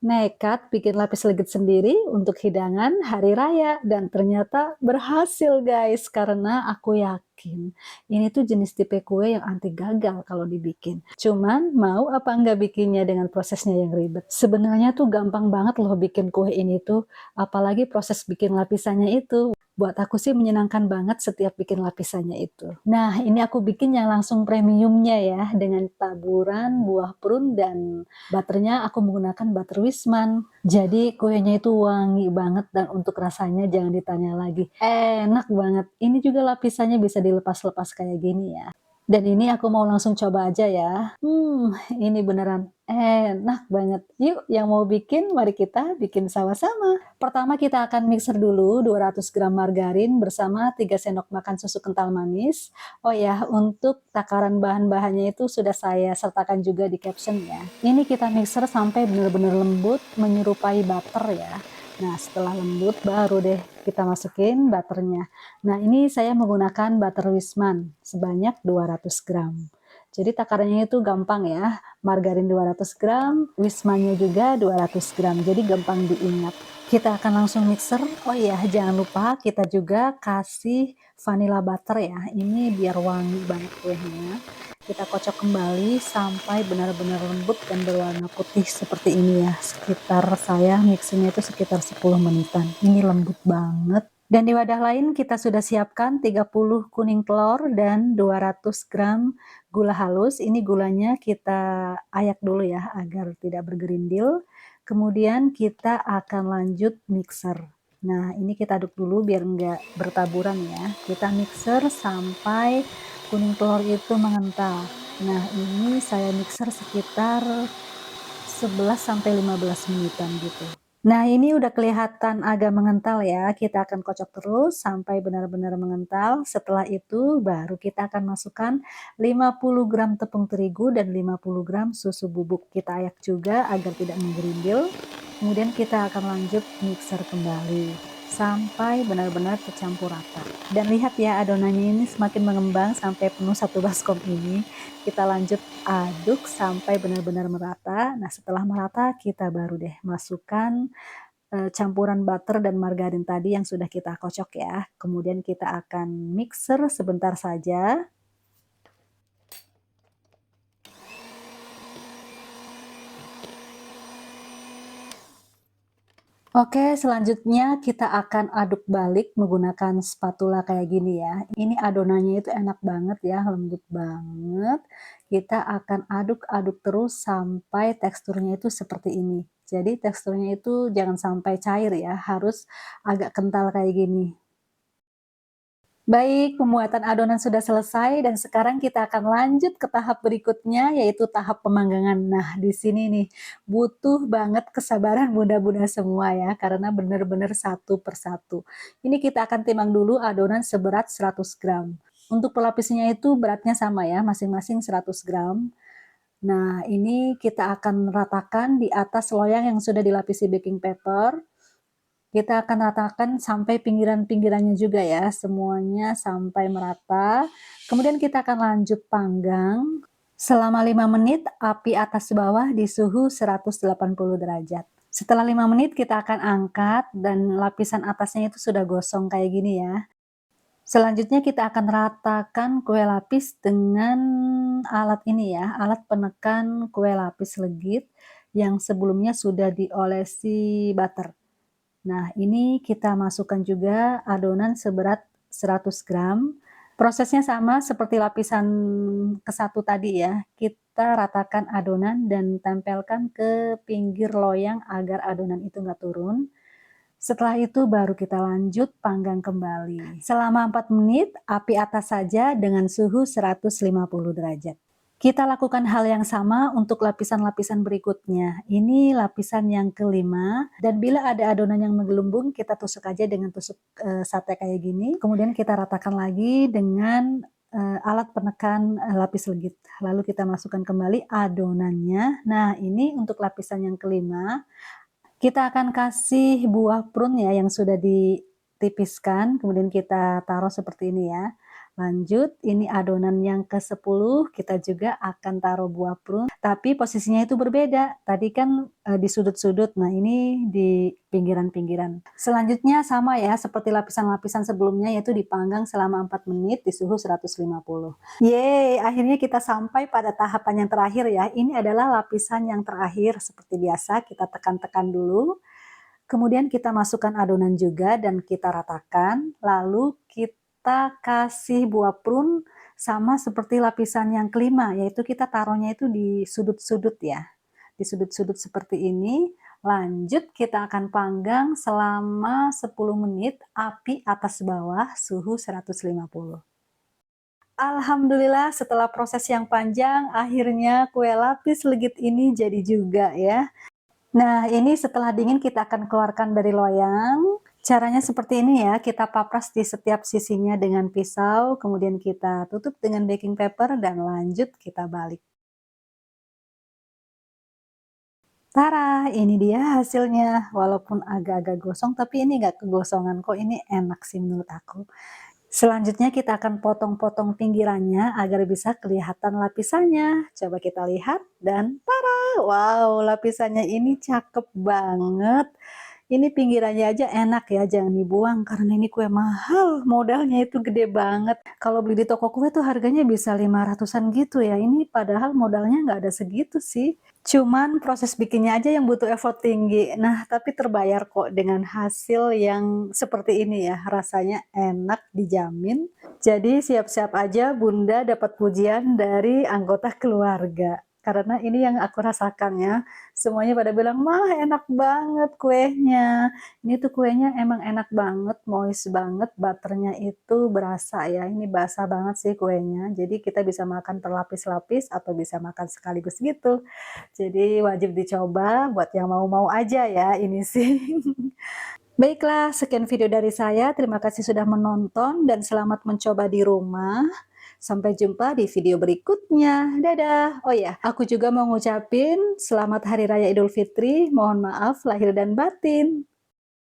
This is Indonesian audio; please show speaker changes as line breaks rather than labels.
Nekat bikin lapis legit sendiri untuk hidangan hari raya dan ternyata berhasil guys karena aku yakin ini tuh jenis tipe kue yang anti gagal kalau dibikin. Cuman mau apa enggak bikinnya dengan prosesnya yang ribet. Sebenarnya tuh gampang banget loh bikin kue ini tuh, apalagi proses bikin lapisannya itu. Buat aku sih menyenangkan banget setiap bikin lapisannya itu. Nah, ini aku bikin yang langsung premiumnya ya, dengan taburan buah prun dan butternya aku menggunakan butter Wisman. Jadi kuenya itu wangi banget dan untuk rasanya jangan ditanya lagi, enak banget. Ini juga lapisannya bisa dilepas-lepas kayak gini ya. Dan ini aku mau langsung coba aja ya. Ini beneran enak banget. Yuk yang mau bikin, mari kita bikin sama-sama. Pertama kita akan mixer dulu 200 gram margarin bersama 3 sendok makan susu kental manis. Oh ya, untuk takaran bahan-bahannya itu sudah saya sertakan juga di caption ya. Ini kita mixer sampai benar-benar lembut, menyerupai butter ya. Nah, setelah lembut baru deh kita masukin butternya. Nah, ini saya menggunakan butter Wisman sebanyak 200 gram. Jadi takarannya itu gampang ya. Margarin 200 gram, Wismannya juga 200 gram. Jadi gampang diingat. Kita akan langsung mixer. Oh iya, jangan lupa kita juga kasih vanilla butter ya. Ini biar wangi banget kuenya. Kita kocok kembali sampai benar-benar lembut dan berwarna putih seperti ini ya. Sekitar saya mixingnya itu sekitar 10 menitan. Ini lembut banget. Dan di wadah lain kita sudah siapkan 30 kuning telur dan 200 gram gula halus. Ini gulanya kita ayak dulu ya agar tidak bergerindil. Kemudian kita akan lanjut mixer. Nah, ini kita aduk dulu biar enggak bertaburan ya. Kita mixer sampai kuning telur itu mengental. Nah, ini saya mixer sekitar 11 sampai 15 menitan gitu. Nah, ini udah kelihatan agak mengental ya. Kita akan kocok terus sampai benar-benar mengental. Setelah itu baru kita akan masukkan 50 gram tepung terigu dan 50 gram susu bubuk. Kita ayak juga agar tidak menggerindil. Kemudian kita akan lanjut mixer kembali sampai benar-benar tercampur rata. Dan lihat ya adonannya ini semakin mengembang sampai penuh satu baskom ini. Kita lanjut aduk sampai benar-benar merata. Nah, setelah merata kita baru deh masukkan campuran butter dan margarin tadi yang sudah kita kocok ya. Kemudian kita akan mixer sebentar saja. Oke, selanjutnya kita akan aduk balik menggunakan spatula kayak gini ya. Ini adonannya itu enak banget ya, lembut banget. Kita akan aduk-aduk terus sampai teksturnya itu seperti ini. Jadi teksturnya itu jangan sampai cair ya, harus agak kental kayak gini. Baik, pembuatan adonan sudah selesai dan sekarang kita akan lanjut ke tahap berikutnya yaitu tahap pemanggangan. Nah, di sini nih butuh banget kesabaran bunda-bunda semua ya karena benar-benar satu persatu. Ini kita akan timbang dulu adonan seberat 100 gram. Untuk pelapisnya itu beratnya sama ya, masing-masing 100 gram. Nah, ini kita akan ratakan di atas loyang yang sudah dilapisi baking paper. Kita akan ratakan sampai pinggiran-pinggirannya juga ya, semuanya sampai merata. Kemudian kita akan lanjut panggang selama 5 menit, api atas bawah di suhu 180 derajat. Setelah 5 menit kita akan angkat dan lapisan atasnya itu sudah gosong kayak gini ya. Selanjutnya kita akan ratakan kue lapis dengan alat ini ya, alat penekan kue lapis legit yang sebelumnya sudah diolesi butter. Nah, ini kita masukkan juga adonan seberat 100 gram. Prosesnya sama seperti lapisan ke-1 tadi ya. Kita ratakan adonan dan tempelkan ke pinggir loyang agar adonan itu nggak turun. Setelah itu baru kita lanjut panggang kembali. Selama 4 menit, api atas saja dengan suhu 150 derajat. Kita lakukan hal yang sama untuk lapisan-lapisan berikutnya. Ini lapisan yang kelima, dan bila ada adonan yang menggelembung, kita tusuk aja dengan tusuk sate kayak gini. Kemudian kita ratakan lagi dengan alat penekan lapis legit. Lalu kita masukkan kembali adonannya. Nah, ini untuk lapisan yang kelima. Kita akan kasih buah prune ya yang sudah ditipiskan, kemudian kita taruh seperti ini ya. Lanjut, ini adonan yang ke-10 kita juga akan taruh buah prune, tapi posisinya itu berbeda. Tadi kan, di sudut-sudut, nah ini di pinggiran-pinggiran. Selanjutnya sama ya, seperti lapisan-lapisan sebelumnya, yaitu dipanggang selama 4 menit di suhu 150. Yeay, akhirnya kita sampai pada tahapan yang terakhir ya. Ini adalah lapisan yang terakhir, seperti biasa kita tekan-tekan dulu. Kemudian kita masukkan adonan juga dan kita ratakan, lalu kita kasih buah prune sama seperti lapisan yang kelima, yaitu kita taruhnya itu di sudut-sudut ya. Di sudut-sudut seperti ini, lanjut kita akan panggang selama 10 menit, api atas bawah, suhu 150. Alhamdulillah setelah proses yang panjang, akhirnya kue lapis legit ini jadi juga ya. Nah, ini setelah dingin kita akan keluarkan dari loyang. Caranya seperti ini ya, kita papras di setiap sisinya dengan pisau, kemudian kita tutup dengan baking paper dan lanjut kita balik. Tara, ini dia hasilnya. Walaupun agak-agak gosong, tapi ini nggak kegosongan kok, ini enak sih menurut aku. Selanjutnya kita akan potong-potong pinggirannya agar bisa kelihatan lapisannya. Coba kita lihat dan tara! Wow, lapisannya ini cakep banget. Ini pinggirannya aja enak ya, jangan dibuang karena ini kue mahal, modalnya itu gede banget. Kalau beli di toko kue tuh harganya bisa 500-an gitu ya, ini padahal modalnya nggak ada segitu sih. Cuman proses bikinnya aja yang butuh effort tinggi. Nah, tapi terbayar kok dengan hasil yang seperti ini ya, rasanya enak, dijamin. Jadi siap-siap aja Bunda dapat pujian dari anggota keluarga. Karena ini yang aku rasakan ya, semuanya pada bilang, "Mah enak banget kuenya." Ini tuh kuenya emang enak banget, moist banget, butternya itu berasa ya, ini basah banget sih kuenya. Jadi kita bisa makan berlapis-lapis atau bisa makan sekaligus gitu. Jadi wajib dicoba buat yang mau-mau aja ya ini sih. Baiklah, sekian video dari saya. Terima kasih sudah menonton dan selamat mencoba di rumah. Sampai jumpa di video berikutnya. Dadah. Oh ya, aku juga mau ngucapin selamat Hari Raya Idul Fitri. Mohon maaf lahir dan batin.